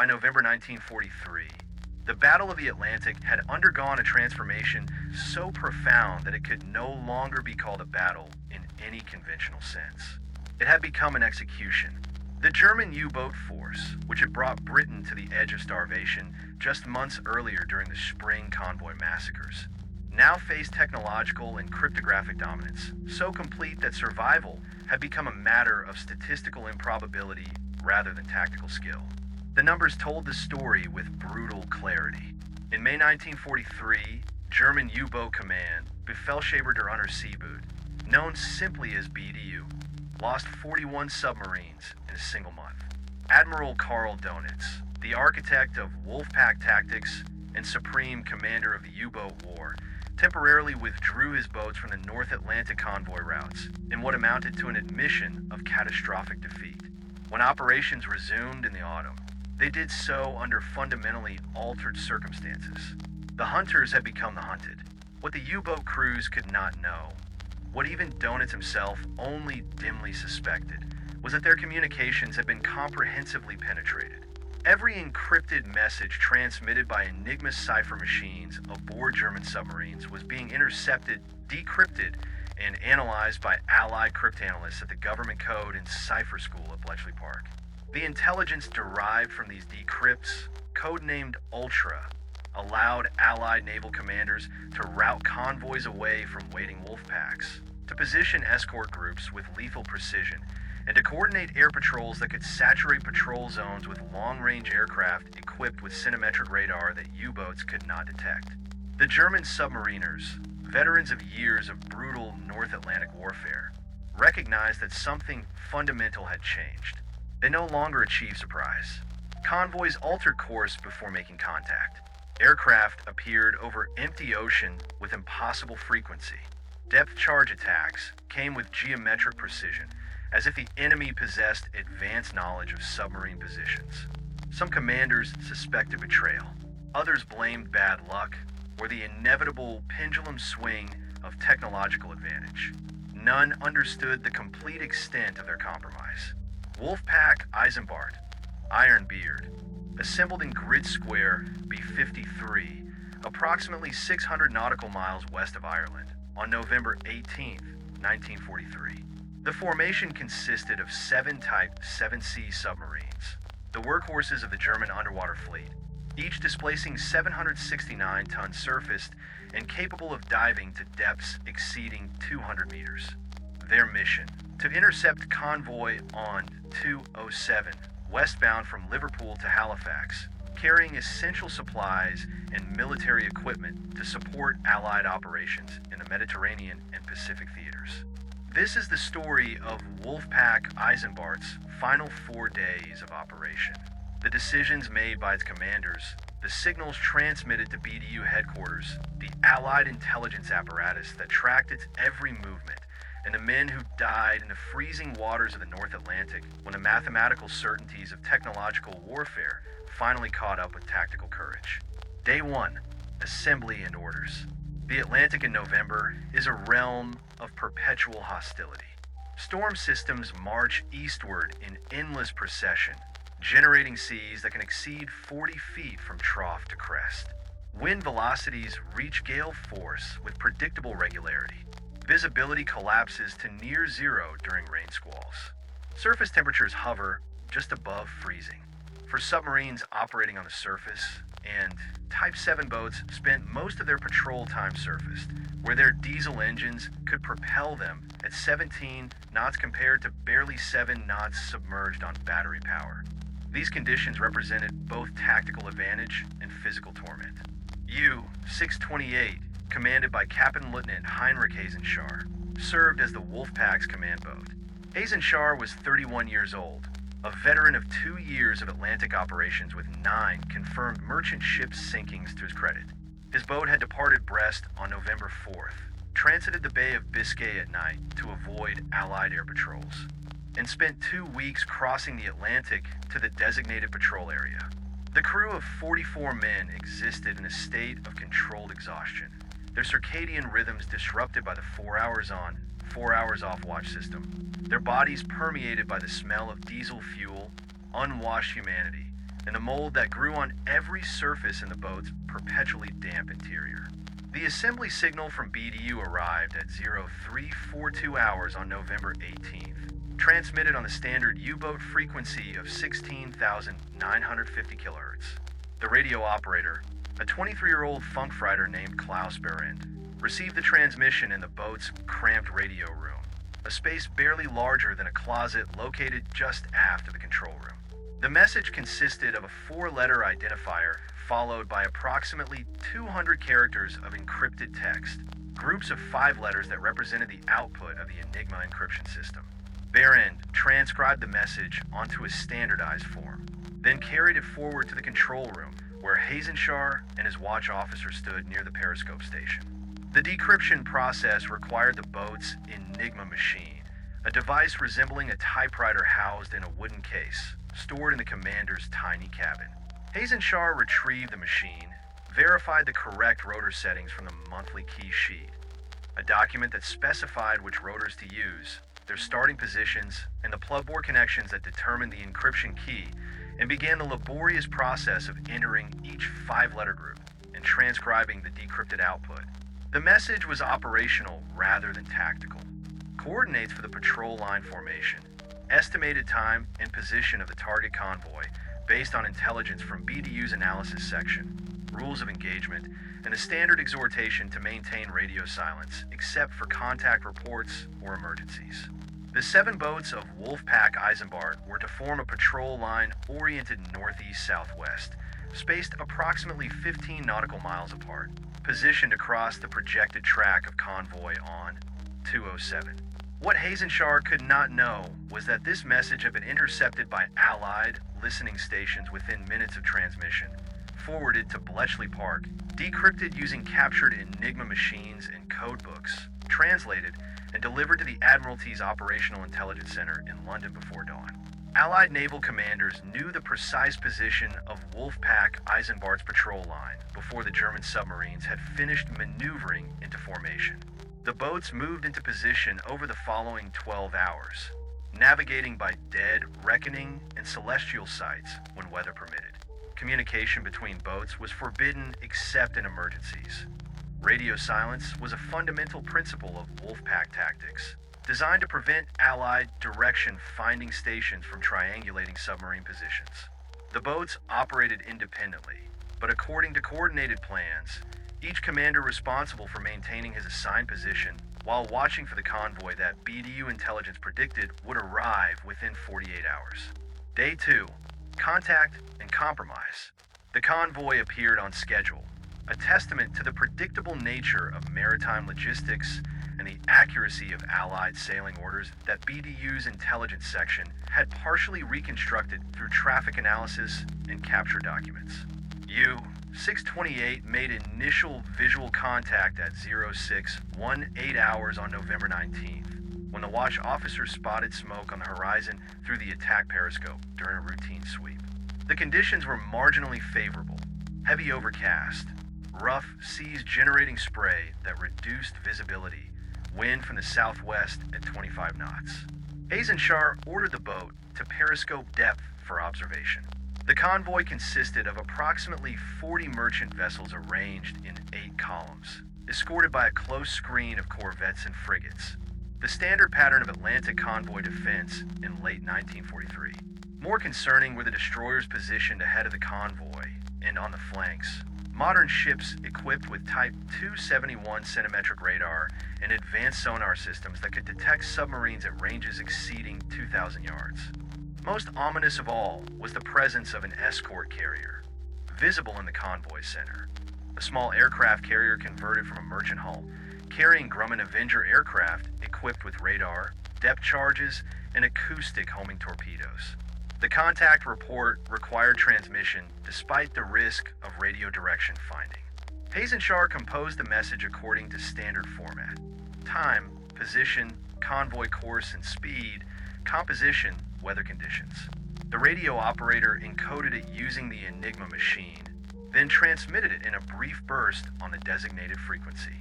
By November 1943, the Battle of the Atlantic had undergone a transformation so profound that it could no longer be called a battle in any conventional sense. It had become an execution. The German U-boat force, which had brought Britain to the edge of starvation just months earlier during the spring convoy massacres, now faced technological and cryptographic dominance, so complete that survival had become a matter of statistical improbability rather than tactical skill. The numbers told the story with brutal clarity. In May 1943, German U-boat command, Befehlshaber der Unterseeboot, known simply as BDU, lost 41 submarines in a single month. Admiral Karl Donitz, the architect of Wolfpack tactics and supreme commander of the U-boat war, temporarily withdrew his boats from the North Atlantic convoy routes in what amounted to an admission of catastrophic defeat. When operations resumed in the autumn, they did so under fundamentally altered circumstances. The hunters had become the hunted. What the U-boat crews could not know, what even Donitz himself only dimly suspected, was that their communications had been comprehensively penetrated. Every encrypted message transmitted by Enigma cipher machines aboard German submarines was being intercepted, decrypted, and analyzed by Allied cryptanalysts at the Government Code and Cipher School at Bletchley Park. The intelligence derived from these decrypts, codenamed Ultra, allowed Allied naval commanders to route convoys away from waiting wolfpacks, to position escort groups with lethal precision, and to coordinate air patrols that could saturate patrol zones with long-range aircraft equipped with cinemetric radar that U-boats could not detect. The German submariners, veterans of years of brutal North Atlantic warfare, recognized that something fundamental had changed. They no longer achieved surprise. Convoys altered course before making contact. Aircraft appeared over empty ocean with impossible frequency. Depth charge attacks came with geometric precision, as if the enemy possessed advanced knowledge of submarine positions. Some commanders suspected betrayal. Others blamed bad luck or the inevitable pendulum swing of technological advantage. None understood the complete extent of their compromise. Wolfpack Eisenbart, Ironbeard, assembled in Grid Square B-53, approximately 600 nautical miles west of Ireland, on November 18, 1943. The formation consisted of 7 Type 7C submarines, the workhorses of the German underwater fleet, each displacing 769-ton surface and capable of diving to depths exceeding 200 meters. Their mission: to intercept convoy on 207, westbound from Liverpool to Halifax, carrying essential supplies and military equipment to support Allied operations in the Mediterranean and Pacific theaters. This is the story of Wolfpack Eisenbart's final 4 days of operation. The decisions made by its commanders, the signals transmitted to BDU headquarters, the Allied intelligence apparatus that tracked its every movement, and the men who died in the freezing waters of the North Atlantic when the mathematical certainties of technological warfare finally caught up with tactical courage. Day 1, Assembly and Orders. The Atlantic in November is a realm of perpetual hostility. Storm systems march eastward in endless procession, generating seas that can exceed 40 feet from trough to crest. Wind velocities reach gale force with predictable regularity. Visibility collapses to near zero during rain squalls. Surface temperatures hover just above freezing. For submarines operating on the surface, and Type 7 boats spent most of their patrol time surfaced, where their diesel engines could propel them at 17 knots compared to barely 7 knots submerged on battery power. These conditions represented both tactical advantage and physical torment. U-628, commanded by Captain Lieutenant Heinrich Hazenschar, served as the Wolfpack's command boat. Hazenschar was 31 years old, a veteran of 2 years of Atlantic operations with 9 confirmed merchant ship sinkings to his credit. His boat had departed Brest on November 4th, transited the Bay of Biscay at night to avoid Allied air patrols, and spent 2 weeks crossing the Atlantic to the designated patrol area. The crew of 44 men existed in a state of controlled exhaustion, their circadian rhythms disrupted by the 4 hours on, 4 hours off watch system, their bodies permeated by the smell of diesel fuel, unwashed humanity, and the mold that grew on every surface in the boat's perpetually damp interior. The assembly signal from BDU arrived at 0342 hours on November 18th, transmitted on the standard U-boat frequency of 16,950 kilohertz. The radio operator, a 23-year-old funk fighter named Klaus received the transmission in the boat's cramped radio room, a space barely larger than a closet located just aft of the control room. The message consisted of a 4-letter identifier followed by approximately 200 characters of encrypted text, groups of 5 letters that represented the output of the Enigma encryption system. Barend transcribed the message onto a standardized form, then carried it forward to the control room where Hazenshar and his watch officer stood near the periscope station. The decryption process required the boat's Enigma machine, a device resembling a typewriter housed in a wooden case, stored in the commander's tiny cabin. Hazenshar retrieved the machine, verified the correct rotor settings from the monthly key sheet, a document that specified which rotors to use, their starting positions, and the plugboard connections that determined the encryption key, and began the laborious process of entering each 5-letter group and transcribing the decrypted output. The message was operational rather than tactical. Coordinates for the patrol line formation, estimated time and position of the target convoy based on intelligence from BDU's analysis section, rules of engagement, and a standard exhortation to maintain radio silence except for contact reports or emergencies. The 7 boats of Wolfpack Eisenbart were to form a patrol line oriented northeast-southwest, spaced approximately 15 nautical miles apart, positioned across the projected track of convoy on 207. What Hazenshar could not know was that this message had been intercepted by Allied listening stations within minutes of transmission, forwarded to Bletchley Park, decrypted using captured Enigma machines and codebooks, translated, and delivered to the Admiralty's Operational Intelligence Center in London before dawn. Allied naval commanders knew the precise position of Wolfpack Eisenbart's patrol line before the German submarines had finished maneuvering into formation. The boats moved into position over the following 12 hours, navigating by dead, reckoning, and celestial sights when weather permitted. Communication between boats was forbidden except in emergencies. Radio silence was a fundamental principle of Wolfpack tactics, designed to prevent Allied direction-finding stations from triangulating submarine positions. The boats operated independently, but according to coordinated plans, each commander responsible for maintaining his assigned position while watching for the convoy that BDU intelligence predicted would arrive within 48 hours. Day 2. Contact and compromise. The convoy appeared on schedule, a testament to the predictable nature of maritime logistics and the accuracy of Allied sailing orders that BDU's intelligence section had partially reconstructed through traffic analysis and capture documents. U-628 made initial visual contact at 0618 hours on November 19th, when the watch officer spotted smoke on the horizon through the attack periscope during a routine sweep. The conditions were marginally favorable: heavy overcast, rough seas generating spray that reduced visibility, wind from the southwest at 25 knots. Hazenshar ordered the boat to periscope depth for observation. The convoy consisted of approximately 40 merchant vessels arranged in 8 columns, escorted by a close screen of corvettes and frigates, the standard pattern of Atlantic convoy defense in late 1943. More concerning were the destroyers positioned ahead of the convoy and on the flanks, modern ships equipped with Type 271 centimetric radar and advanced sonar systems that could detect submarines at ranges exceeding 2,000 yards. Most ominous of all was the presence of an escort carrier, visible in the convoy center, a small aircraft carrier converted from a merchant hull, carrying Grumman Avenger aircraft equipped with radar, depth charges, and acoustic homing torpedoes. The contact report required transmission despite the risk of radio direction finding. Hazenshar composed the message according to standard format: time, position, convoy course and speed, composition, weather conditions. The radio operator encoded it using the Enigma machine, then transmitted it in a brief burst on the designated frequency.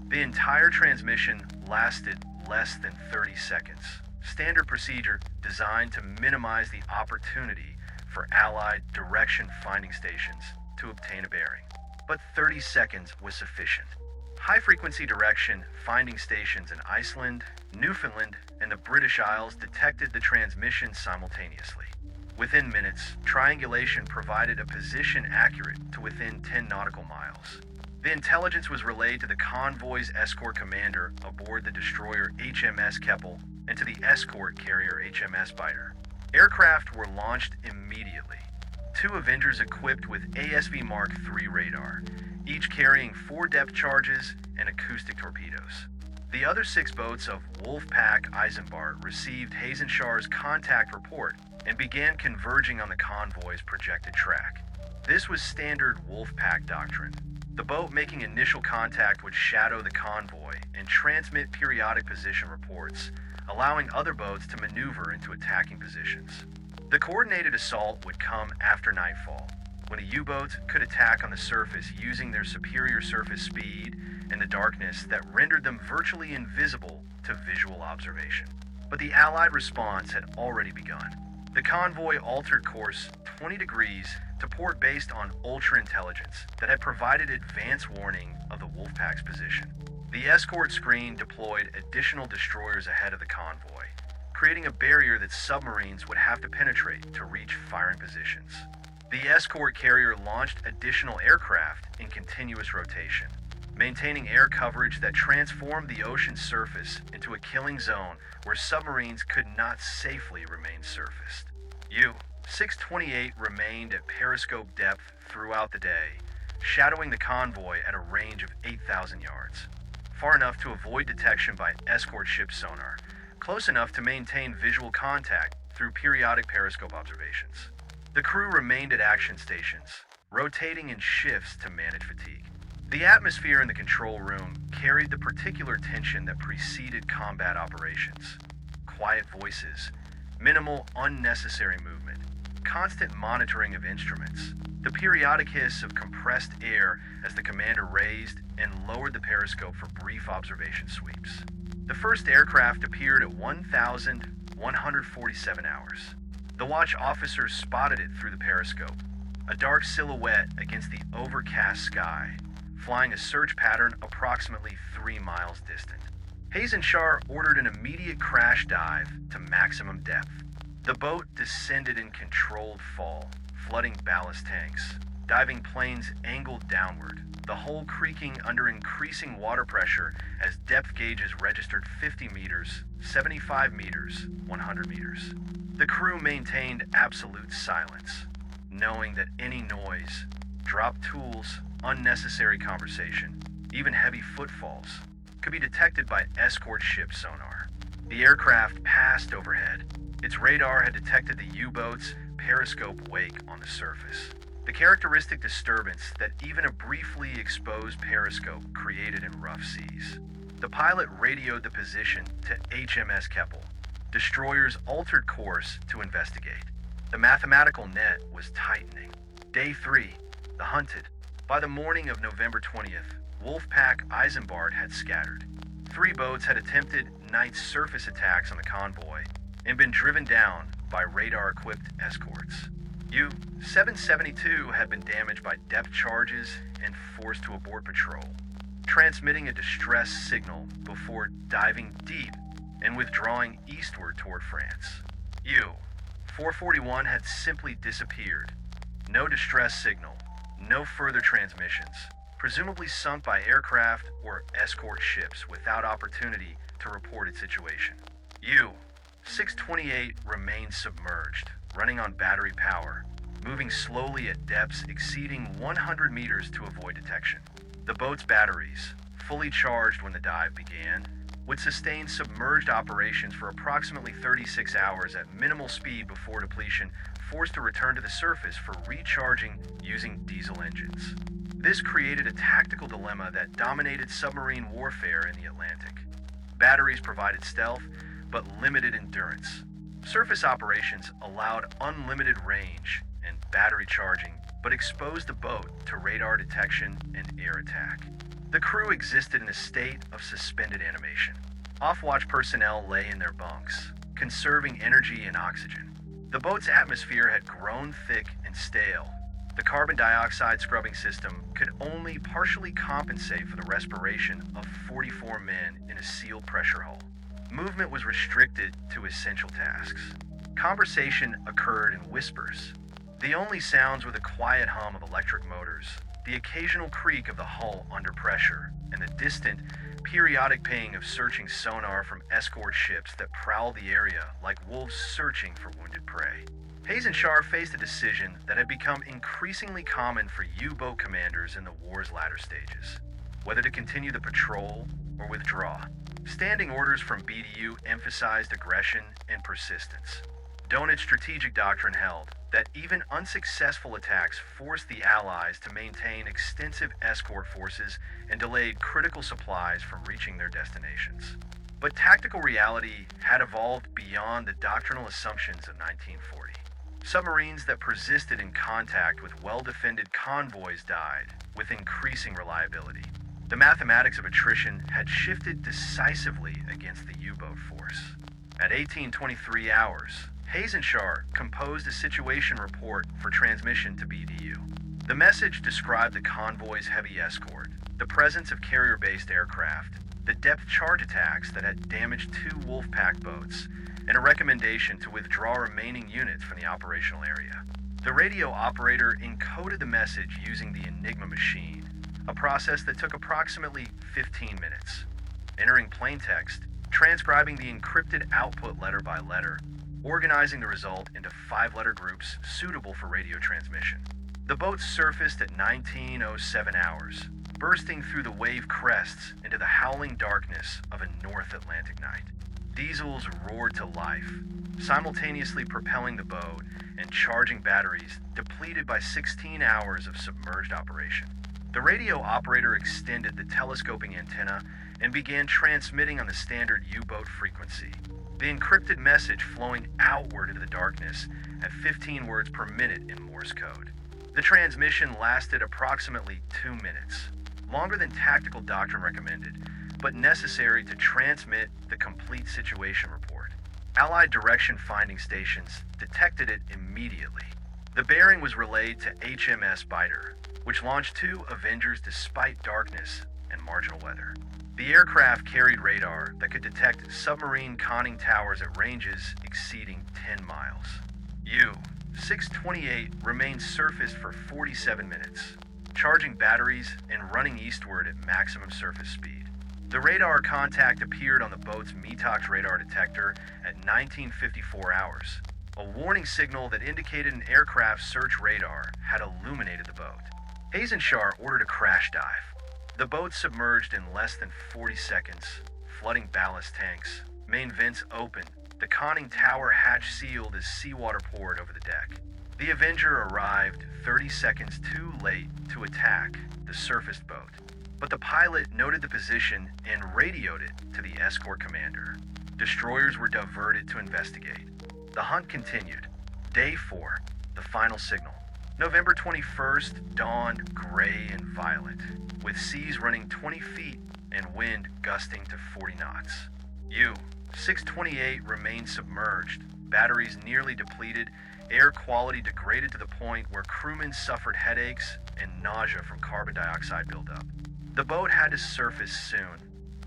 The entire transmission lasted less than 30 seconds. Standard procedure designed to minimize the opportunity for Allied direction finding stations to obtain a bearing. But 30 seconds was sufficient. High-frequency direction finding stations in Iceland, Newfoundland, and the British Isles detected the transmission simultaneously. Within minutes, triangulation provided a position accurate to within 10 nautical miles. The intelligence was relayed to the convoy's escort commander aboard the destroyer HMS Keppel and to the escort carrier HMS Biter. Aircraft were launched immediately. 2 Avengers equipped with ASV Mark III radar, each carrying 4 depth charges and acoustic torpedoes. The other 6 boats of Wolfpack Eisenbart received Hazenshar's contact report and began converging on the convoy's projected track. This was standard Wolfpack doctrine. The boat making initial contact would shadow the convoy and transmit periodic position reports, allowing other boats to maneuver into attacking positions. The coordinated assault would come after nightfall, when the U-boats could attack on the surface using their superior surface speed and the darkness that rendered them virtually invisible to visual observation. But the Allied response had already begun. The convoy altered course 20 degrees to port based on ultra-intelligence that had provided advance warning of the Wolfpack's position. The escort screen deployed additional destroyers ahead of the convoy, creating a barrier that submarines would have to penetrate to reach firing positions. The escort carrier launched additional aircraft in continuous rotation, maintaining air coverage that transformed the ocean's surface into a killing zone where submarines could not safely remain surfaced. U-628 remained at periscope depth throughout the day, shadowing the convoy at a range of 8,000 yards, far enough to avoid detection by escort ship sonar, close enough to maintain visual contact through periodic periscope observations. The crew remained at action stations, rotating in shifts to manage fatigue. The atmosphere in the control room carried the particular tension that preceded combat operations. Quiet voices, minimal unnecessary movement, constant monitoring of instruments, the periodic hiss of compressed air as the commander raised and lowered the periscope for brief observation sweeps. The first aircraft appeared at 1,147 hours. The watch officers spotted it through the periscope, a dark silhouette against the overcast sky, flying a search pattern approximately 3 miles distant. Hazenshar ordered an immediate crash dive to maximum depth. The boat descended in controlled fall, flooding ballast tanks. Diving planes angled downward, the hull creaking under increasing water pressure as depth gauges registered 50 meters, 75 meters, 100 meters. The crew maintained absolute silence, knowing that any noise, dropped tools, unnecessary conversation, even heavy footfalls, could be detected by escort ship sonar. The aircraft passed overhead. Its radar had detected the U-boat's periscope wake on the surface. The characteristic disturbance that even a briefly exposed periscope created in rough seas. The pilot radioed the position to HMS Keppel. Destroyers altered course to investigate. The mathematical net was tightening. Day 3, the hunted. By the morning of November 20th, Wolfpack Eisenbart had scattered. 3 boats had attempted night surface attacks on the convoy and been driven down by radar-equipped escorts. U-772 had been damaged by depth charges and forced to abort patrol, transmitting a distress signal before diving deep and withdrawing eastward toward France. U-441 had simply disappeared. No distress signal, no further transmissions, presumably sunk by aircraft or escort ships without opportunity to report its situation. U-628 remained submerged, running on battery power, moving slowly at depths exceeding 100 meters to avoid detection. The boat's batteries, fully charged when the dive began, would sustain submerged operations for approximately 36 hours at minimal speed before depletion, forced to return to the surface for recharging using diesel engines. This created a tactical dilemma that dominated submarine warfare in the Atlantic. Batteries provided stealth, but limited endurance. Surface operations allowed unlimited range and battery charging, but exposed the boat to radar detection and air attack. The crew existed in a state of suspended animation. Off-watch personnel lay in their bunks, conserving energy and oxygen. The The boat's atmosphere had grown thick and stale. The carbon dioxide scrubbing system could only partially compensate for the respiration of 44 men in a sealed pressure hull. Movement was restricted to essential tasks. Conversation occurred in whispers. The only sounds were the quiet hum of electric motors, the occasional creak of the hull under pressure, and the distant, periodic ping of searching sonar from escort ships that prowled the area like wolves searching for wounded prey. Hayes and Shar faced a decision that had become increasingly common for U-boat commanders in the war's latter stages: whether to continue the patrol or withdraw. Standing orders from BDU emphasized aggression and persistence. Donit's strategic doctrine held that even unsuccessful attacks forced the Allies to maintain extensive escort forces and delayed critical supplies from reaching their destinations. But tactical reality had evolved beyond the doctrinal assumptions of 1940. Submarines that persisted in contact with well-defended convoys died with increasing reliability. The mathematics of attrition had shifted decisively against the U-boat force. At 1823 hours, Hayes and Shar composed a situation report for transmission to BDU. The message described the convoy's heavy escort, the presence of carrier-based aircraft, the depth charge attacks that had damaged 2 Wolfpack boats, and a recommendation to withdraw remaining units from the operational area. The radio operator encoded the message using the Enigma machine, a process that took approximately 15 minutes. Entering plain text, transcribing the encrypted output letter by letter, organizing the result into 5-letter groups suitable for radio transmission. The boat surfaced at 19:07 hours, bursting through the wave crests into the howling darkness of a North Atlantic night. Diesels roared to life, simultaneously propelling the boat and charging batteries depleted by 16 hours of submerged operation. The radio operator extended the telescoping antenna and began transmitting on the standard U-boat frequency, the encrypted message flowing outward into the darkness at 15 words per minute in Morse code. The transmission lasted approximately 2 minutes, longer than tactical doctrine recommended, but necessary to transmit the complete situation report. Allied direction finding stations detected it immediately. The bearing was relayed to HMS Biter, which launched 2 Avengers despite darkness and marginal weather. The aircraft carried radar that could detect submarine conning towers at ranges exceeding 10 miles. U-628 remained surfaced for 47 minutes, charging batteries and running eastward at maximum surface speed. The radar contact appeared on the boat's METOX radar detector at 1954 hours, a warning signal that indicated an aircraft search radar had illuminated the boat. Hayes and Shar ordered a crash dive. The boat submerged in less than 40 seconds, flooding ballast tanks, main vents open, the conning tower hatch sealed as seawater poured over the deck. The Avenger arrived 30 seconds too late to attack the surfaced boat, but the pilot noted the position and radioed it to the escort commander. Destroyers were diverted to investigate. The hunt continued. Day 4, the final signal. November 21st dawned gray and violent, with seas running 20 feet and wind gusting to 40 knots. U-628 remained submerged, batteries nearly depleted, air quality degraded to the point where crewmen suffered headaches and nausea from carbon dioxide buildup. The boat had to surface soon,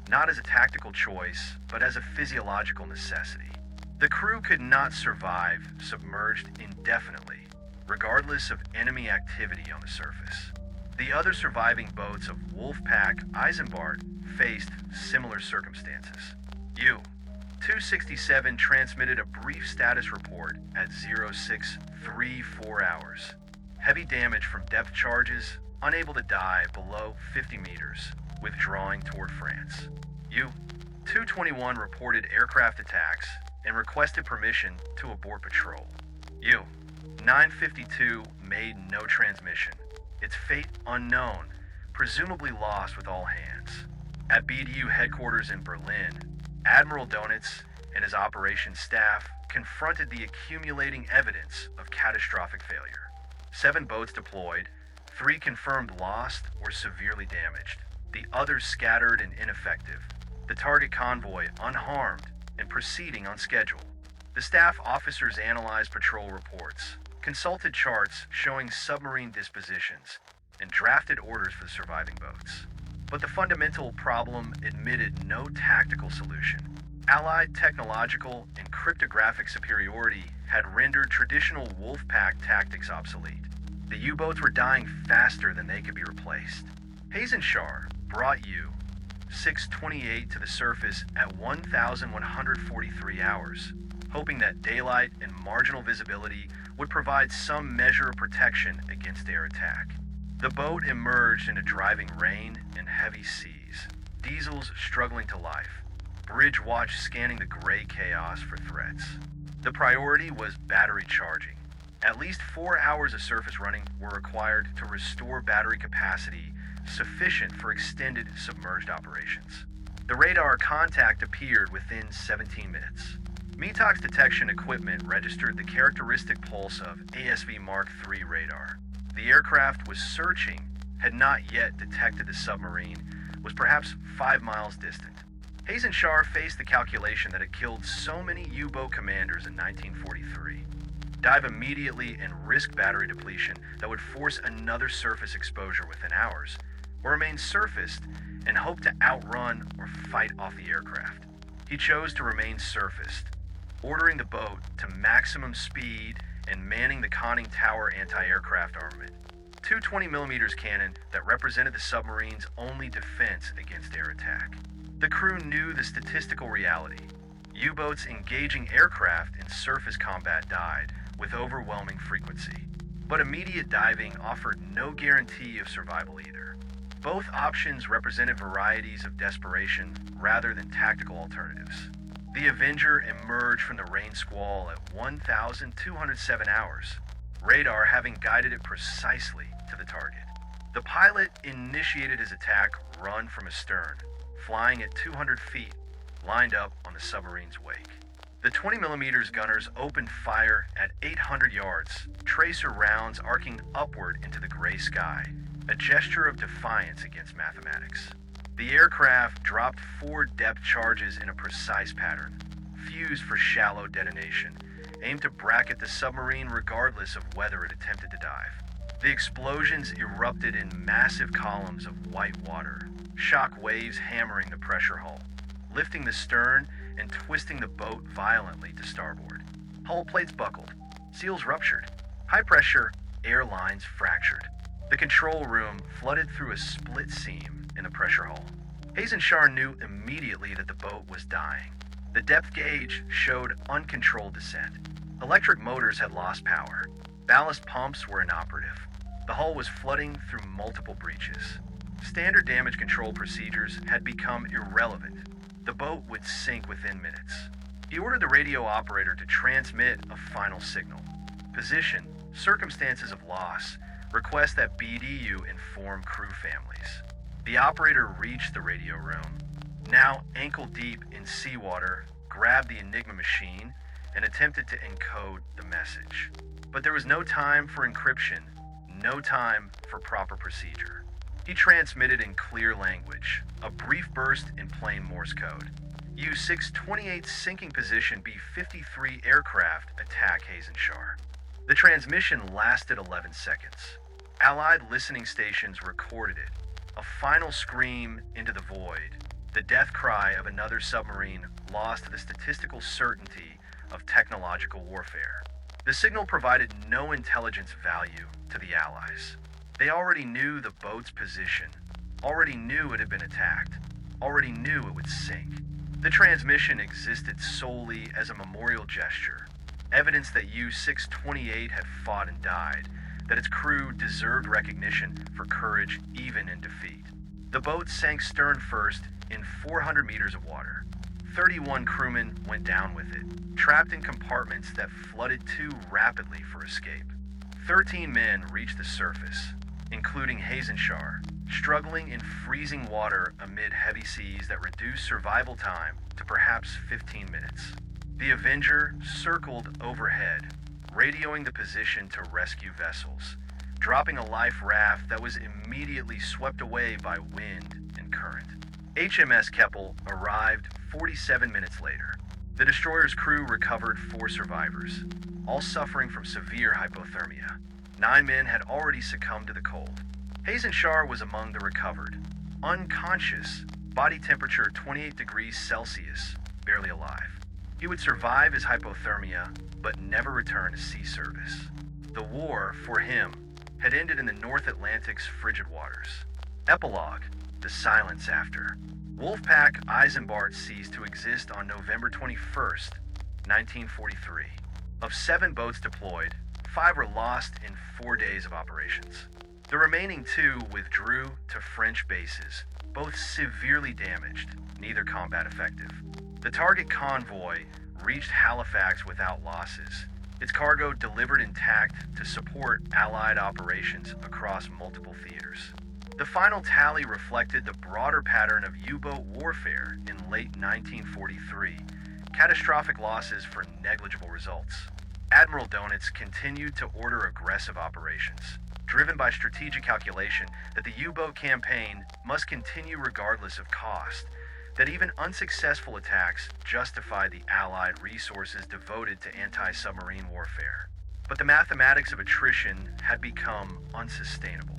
not as a tactical choice, but as a physiological necessity. The crew could not survive submerged indefinitely, regardless of enemy activity on the surface. The other surviving boats of Wolfpack Eisenbart faced similar circumstances. U-267 transmitted a brief status report at 0634 hours. Heavy damage from depth charges, unable to dive below 50 meters, withdrawing toward France. U-221 reported aircraft attacks and requested permission to abort patrol. U-952 made no transmission, its fate unknown, presumably lost with all hands. At BDU headquarters in Berlin, Admiral Donitz and his operations staff confronted the accumulating evidence of catastrophic failure. 7 boats deployed, 3 confirmed lost or severely damaged, the others scattered and ineffective. The target convoy unharmed and proceeding on schedule. The The staff officers analyzed patrol reports, consulted charts showing submarine dispositions, and drafted orders for the surviving boats. But the fundamental problem admitted no tactical solution. Allied technological and cryptographic superiority had rendered traditional Wolfpack tactics obsolete. The U-boats were dying faster than they could be replaced. Hayes and Shar brought U-628 to the surface at 1,143 hours, hoping that daylight and marginal visibility would provide some measure of protection against air attack. The boat emerged into driving rain and heavy seas, diesels struggling to life, bridge watch scanning the gray chaos for threats. The priority was battery charging. At least 4 hours of surface running were required to restore battery capacity sufficient for extended submerged operations. The radar contact appeared within 17 minutes. METOX detection equipment registered the characteristic pulse of ASV Mark III radar. The aircraft was searching, had not yet detected the submarine, was perhaps 5 miles distant. Hayes and Shar faced the calculation that had killed so many U-boat commanders in 1943. Dive immediately and risk battery depletion that would force another surface exposure within hours, or remain surfaced and hope to outrun or fight off the aircraft. He chose to remain surfaced, ordering the boat to maximum speed and manning the conning tower anti-aircraft armament, two 20mm cannon that represented the submarine's only defense against air attack. The crew knew the statistical reality. U-boats engaging aircraft in surface combat died with overwhelming frequency, but immediate diving offered no guarantee of survival either. Both options represented varieties of desperation rather than tactical alternatives. The Avenger emerged from the rain squall at 1,207 hours, radar having guided it precisely to the target. The pilot initiated his attack run from astern, flying at 200 feet, lined up on the submarine's wake. The 20mm gunners opened fire at 800 yards, tracer rounds arcing upward into the gray sky, a gesture of defiance against mathematics. The aircraft dropped 4 depth charges in a precise pattern, fused for shallow detonation, aimed to bracket the submarine regardless of whether it attempted to dive. The explosions erupted in massive columns of white water, shock waves hammering the pressure hull, lifting the stern and twisting the boat violently to starboard. Hull plates buckled, seals ruptured, high-pressure air lines fractured. The control room flooded through a split seam in the pressure hull. Hayes and Shar knew immediately that the boat was dying. The depth gauge showed uncontrolled descent. Electric motors had lost power. Ballast pumps were inoperative. The hull was flooding through multiple breaches. Standard damage control procedures had become irrelevant. The boat would sink within minutes. He ordered the radio operator to transmit a final signal. Position, circumstances of loss, request that BDU inform crew families. The operator reached the radio room, now ankle deep in seawater, grabbed the Enigma machine, and attempted to encode the message. But there was no time for encryption, no time for proper procedure. He transmitted in clear language, a brief burst in plain Morse code. U-628 sinking position B-53 aircraft attack Hayes and Shar. The transmission lasted 11 seconds. Allied listening stations recorded it, a final scream into the void, the death cry of another submarine lost to the statistical certainty of technological warfare. The signal provided no intelligence value to the Allies. They already knew the boat's position, already knew it had been attacked, already knew it would sink. The transmission existed solely as a memorial gesture, evidence that U-628 had fought and died, that its crew deserved recognition for courage even in defeat. The boat sank stern first in 400 meters of water. 31 crewmen went down with it, trapped in compartments that flooded too rapidly for escape. 13 men reached the surface, including Hayes and Shar, struggling in freezing water amid heavy seas that reduced survival time to perhaps 15 minutes. The Avenger circled overhead, radioing the position to rescue vessels, dropping a life raft that was immediately swept away by wind and current. HMS Keppel arrived 47 minutes later. The destroyer's crew recovered 4 survivors, all suffering from severe hypothermia. 9 men had already succumbed to the cold. Hazen Shar was among the recovered, unconscious, body temperature 28 degrees Celsius, barely alive. He would survive his hypothermia, but never return to sea service. The war, for him, had ended in the North Atlantic's frigid waters. Epilogue: the silence after. Wolfpack Eisenbart ceased to exist on November 21st, 1943. Of 7 boats deployed, 5 were lost in 4 days of operations. The remaining 2 withdrew to French bases, both severely damaged, neither combat effective. The target convoy reached Halifax without losses, its cargo delivered intact to support Allied operations across multiple theaters. The final tally reflected the broader pattern of U-boat warfare in late 1943, catastrophic losses for negligible results. Admiral Donitz continued to order aggressive operations, driven by strategic calculation that the U-boat campaign must continue regardless of cost, that even unsuccessful attacks justified the Allied resources devoted to anti-submarine warfare. But the mathematics of attrition had become unsustainable.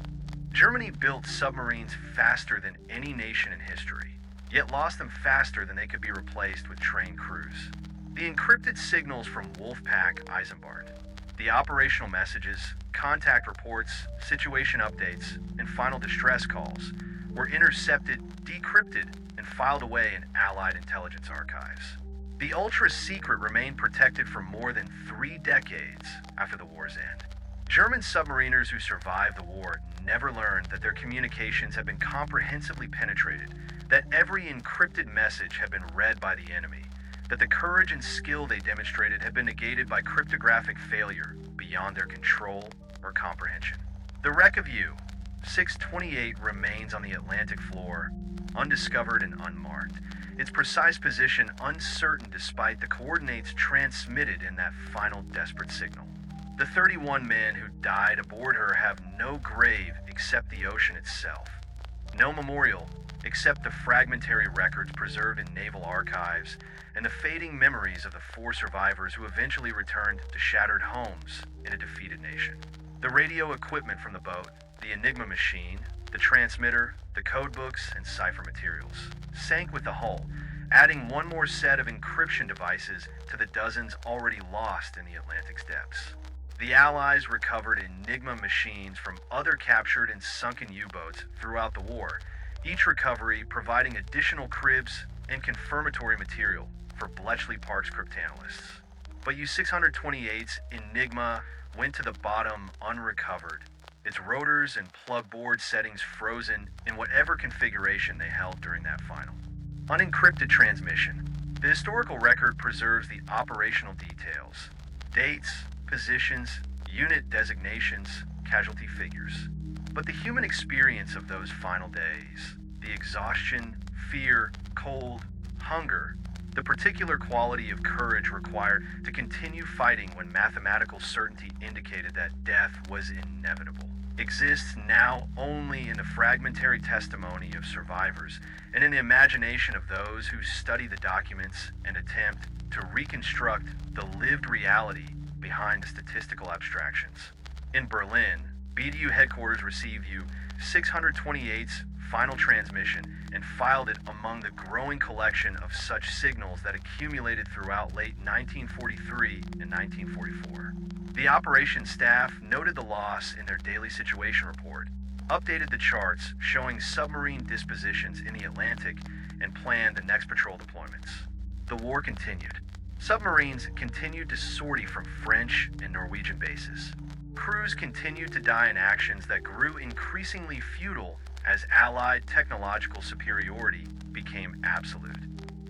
Germany built submarines faster than any nation in history, yet lost them faster than they could be replaced with trained crews. The encrypted signals from Wolfpack Eisenbart, the operational messages, contact reports, situation updates, and final distress calls were intercepted, decrypted, and filed away in Allied intelligence archives. The ultra-secret remained protected for more than 3 decades after the war's end. German submariners who survived the war never learned that their communications had been comprehensively penetrated, that every encrypted message had been read by the enemy, that the courage and skill they demonstrated had been negated by cryptographic failure beyond their control or comprehension. The wreck of U-628 remains on the Atlantic floor, undiscovered and unmarked, its precise position uncertain despite the coordinates transmitted in that final desperate signal. The 31 men who died aboard her have no grave except the ocean itself, no memorial except the fragmentary records preserved in naval archives and the fading memories of the 4 survivors who eventually returned to shattered homes in a defeated nation. The radio equipment from the boat, the Enigma machine, the transmitter, the codebooks, and cipher materials sank with the hull, adding one more set of encryption devices to the dozens already lost in the Atlantic's depths. The Allies recovered Enigma machines from other captured and sunken U-boats throughout the war, each recovery providing additional cribs and confirmatory material for Bletchley Park's cryptanalysts. But U-628's Enigma went to the bottom unrecovered, its rotors and plug board settings frozen in whatever configuration they held during that final. Unencrypted transmission. The historical record preserves the operational details, dates, positions, unit designations, casualty figures. But the human experience of those final days, the exhaustion, fear, cold, hunger, the particular quality of courage required to continue fighting when mathematical certainty indicated that death was inevitable, exists now only in the fragmentary testimony of survivors and in the imagination of those who study the documents and attempt to reconstruct the lived reality behind the statistical abstractions. In Berlin, BDU headquarters received U-628's final transmission and filed it among the growing collection of such signals that accumulated throughout late 1943 and 1944. The operations staff noted the loss in their daily situation report, updated the charts showing submarine dispositions in the Atlantic, and planned the next patrol deployments. The war continued. Submarines continued to sortie from French and Norwegian bases. Crews continued to die in actions that grew increasingly futile as Allied technological superiority became absolute.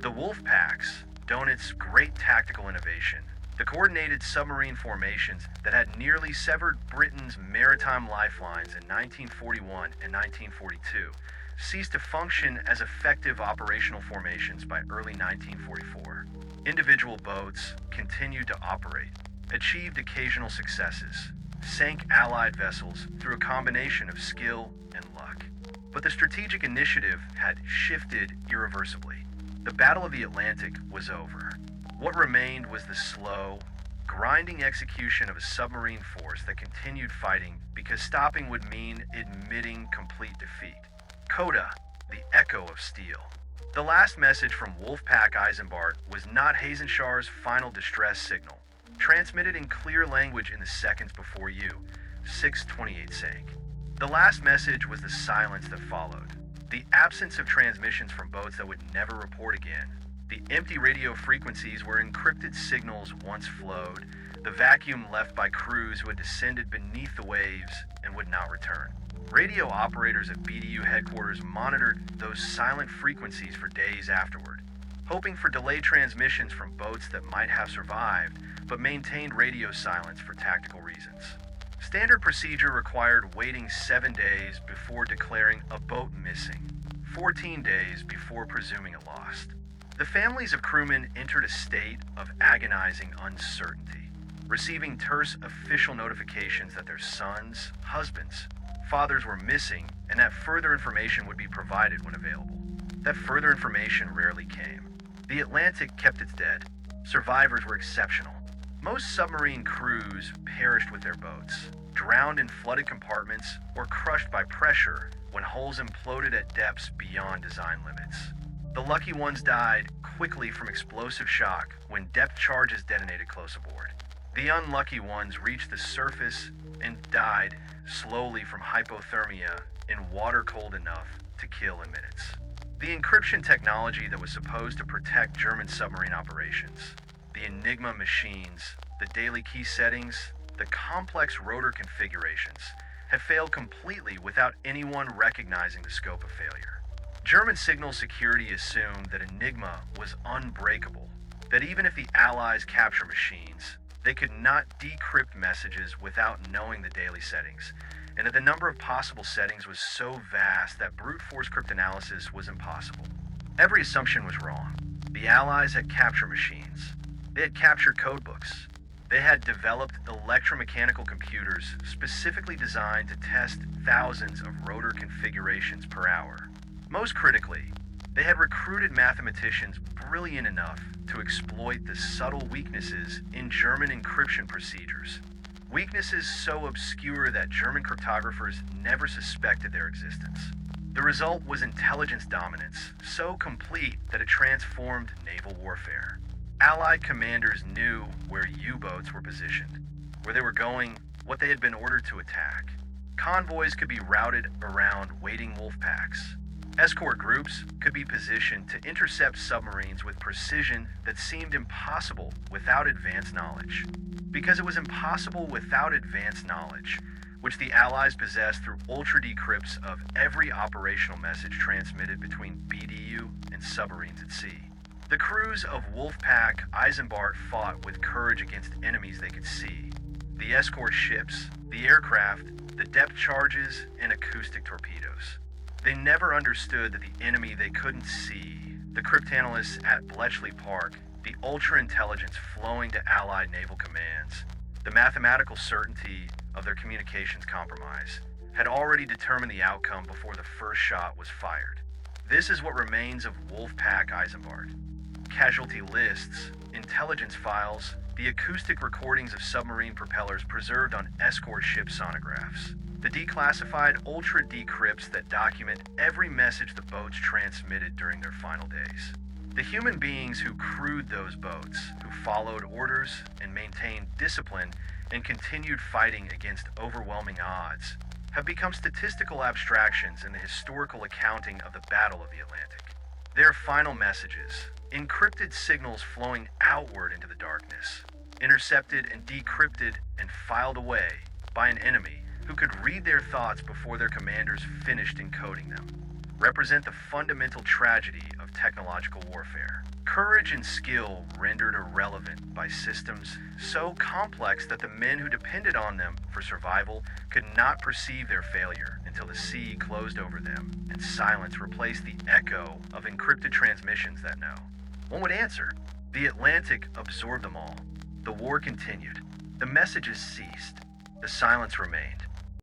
The Wolfpacks, Donitz's great tactical innovation, the coordinated submarine formations that had nearly severed Britain's maritime lifelines in 1941 and 1942, ceased to function as effective operational formations by early 1944. Individual boats continued to operate, achieved occasional successes, sank Allied vessels through a combination of skill and luck. But the strategic initiative had shifted irreversibly. The Battle of the Atlantic was over. What remained was the slow, grinding execution of a submarine force that continued fighting because stopping would mean admitting complete defeat. Coda, the echo of steel. The last message from Wolfpack Eisenbart was not Hazenshaw's final distress signal, transmitted in clear language in the seconds before you, 6:28 sank. The last message was the silence that followed, the absence of transmissions from boats that would never report again, the empty radio frequencies where encrypted signals once flowed, the vacuum left by crews who had descended beneath the waves and would not return. Radio operators at BDU headquarters monitored those silent frequencies for days afterward, hoping for delayed transmissions from boats that might have survived, but maintained radio silence for tactical reasons. Standard procedure required waiting 7 days before declaring a boat missing, 14 days before presuming it lost. The families of crewmen entered a state of agonizing uncertainty, receiving terse official notifications that their sons, husbands, fathers were missing and that further information would be provided when available. That further information rarely came. The Atlantic kept its dead. Survivors were exceptional. Most submarine crews perished with their boats, drowned in flooded compartments or crushed by pressure when hulls imploded at depths beyond design limits. The lucky ones died quickly from explosive shock when depth charges detonated close aboard. The unlucky ones reached the surface and died slowly from hypothermia in water cold enough to kill in minutes. The encryption technology that was supposed to protect German submarine operations, the Enigma machines, the daily key settings, the complex rotor configurations, had failed completely without anyone recognizing the scope of failure. German signal security assumed that Enigma was unbreakable, that even if the Allies capture machines, they could not decrypt messages without knowing the daily settings, and that the number of possible settings was so vast that brute force cryptanalysis was impossible. Every assumption was wrong. The Allies had capture machines. They had captured codebooks. They had developed electromechanical computers specifically designed to test thousands of rotor configurations per hour. Most critically, they had recruited mathematicians brilliant enough to exploit the subtle weaknesses in German encryption procedures. Weaknesses so obscure that German cryptographers never suspected their existence. The result was intelligence dominance, so complete that it transformed naval warfare. Allied commanders knew where U-boats were positioned, where they were going, what they had been ordered to attack. Convoys could be routed around waiting wolfpacks. Escort groups could be positioned to intercept submarines with precision that seemed impossible without advanced knowledge. Because it was impossible without advanced knowledge, which the Allies possessed through ultra-decrypts of every operational message transmitted between BDU and submarines at sea. The crews of Wolfpack Eisenbart fought with courage against enemies they could see. The escort ships, the aircraft, the depth charges, and acoustic torpedoes. They never understood that the enemy they couldn't see, the cryptanalysts at Bletchley Park, the ultra-intelligence flowing to Allied naval commands, the mathematical certainty of their communications compromise, had already determined the outcome before the first shot was fired. This is what remains of Wolfpack Eisenbart. Casualty lists, intelligence files, the acoustic recordings of submarine propellers preserved on escort ship sonographs, the declassified ultra-decrypts that document every message the boats transmitted during their final days. The human beings who crewed those boats, who followed orders and maintained discipline and continued fighting against overwhelming odds, have become statistical abstractions in the historical accounting of the Battle of the Atlantic. Their final messages, encrypted signals flowing outward into the darkness, intercepted and decrypted and filed away by an enemy who could read their thoughts before their commanders finished encoding them, represent the fundamental tragedy of technological warfare. Courage and skill rendered irrelevant by systems so complex that the men who depended on them for survival could not perceive their failure until the sea closed over them and silence replaced the echo of encrypted transmissions that know. One would answer. The Atlantic absorbed them all. The war continued. The messages ceased. The silence remained.